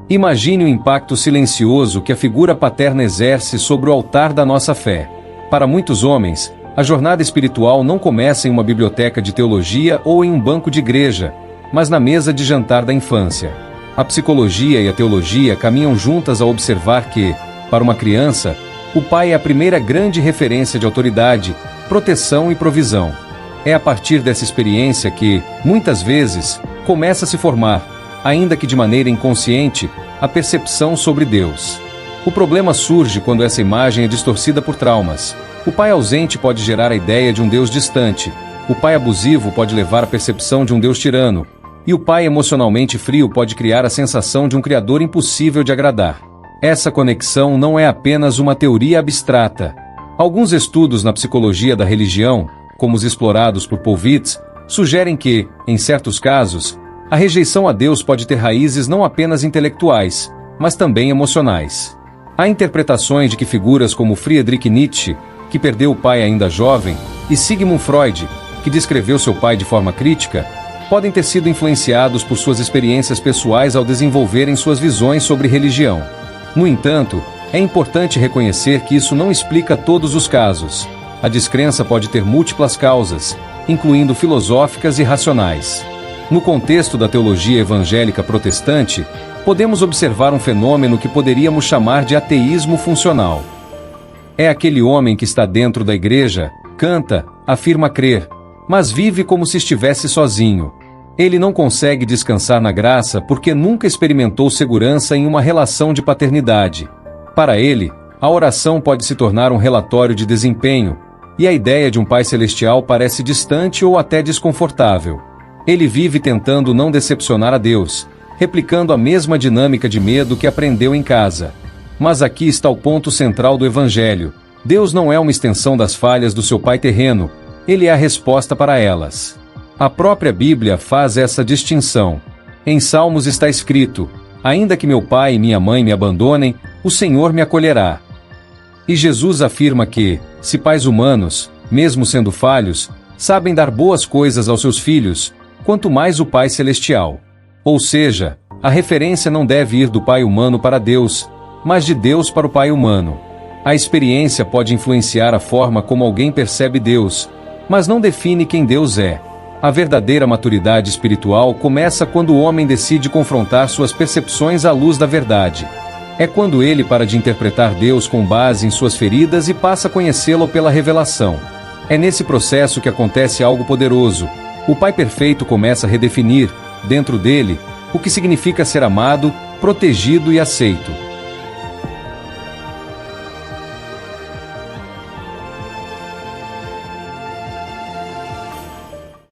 Imagine o impacto silencioso que a figura paterna exerce sobre o altar da nossa fé. Para muitos homens, a jornada espiritual não começa em uma biblioteca de teologia ou em um banco de igreja, mas na mesa de jantar da infância. A psicologia e a teologia caminham juntas ao observar que, para uma criança, o pai é a primeira grande referência de autoridade, proteção e provisão. É a partir dessa experiência que, muitas vezes, começa a se formar, ainda que de maneira inconsciente, a percepção sobre Deus. O problema surge quando essa imagem é distorcida por traumas. O pai ausente pode gerar a ideia de um Deus distante, o pai abusivo pode levar à percepção de um Deus tirano, e o pai emocionalmente frio pode criar a sensação de um Criador impossível de agradar. Essa conexão não é apenas uma teoria abstrata. Alguns estudos na psicologia da religião, como os explorados por Paul Vitz, sugerem que, em certos casos, a rejeição a Deus pode ter raízes não apenas intelectuais, mas também emocionais. Há interpretações de que figuras como Friedrich Nietzsche, que perdeu o pai ainda jovem, e Sigmund Freud, que descreveu seu pai de forma crítica, podem ter sido influenciados por suas experiências pessoais ao desenvolverem suas visões sobre religião. No entanto, é importante reconhecer que isso não explica todos os casos. A descrença pode ter múltiplas causas, incluindo filosóficas e racionais. No contexto da teologia evangélica protestante, podemos observar um fenômeno que poderíamos chamar de ateísmo funcional. É aquele homem que está dentro da igreja, canta, afirma crer, mas vive como se estivesse sozinho. Ele não consegue descansar na graça porque nunca experimentou segurança em uma relação de paternidade. Para ele, a oração pode se tornar um relatório de desempenho, e a ideia de um Pai Celestial parece distante ou até desconfortável. Ele vive tentando não decepcionar a Deus, replicando a mesma dinâmica de medo que aprendeu em casa. Mas aqui está o ponto central do Evangelho. Deus não é uma extensão das falhas do seu pai terreno, ele é a resposta para elas. A própria Bíblia faz essa distinção. Em Salmos está escrito: ainda que meu pai e minha mãe me abandonem, o Senhor me acolherá. E Jesus afirma que, se pais humanos, mesmo sendo falhos, sabem dar boas coisas aos seus filhos, quanto mais o Pai Celestial. Ou seja, a referência não deve ir do pai humano para Deus, mas de Deus para o pai humano. A experiência pode influenciar a forma como alguém percebe Deus, mas não define quem Deus é. A verdadeira maturidade espiritual começa quando o homem decide confrontar suas percepções à luz da verdade. É quando ele para de interpretar Deus com base em suas feridas e passa a conhecê-lo pela revelação. É nesse processo que acontece algo poderoso. O Pai Perfeito começa a redefinir, dentro dele, o que significa ser amado, protegido e aceito.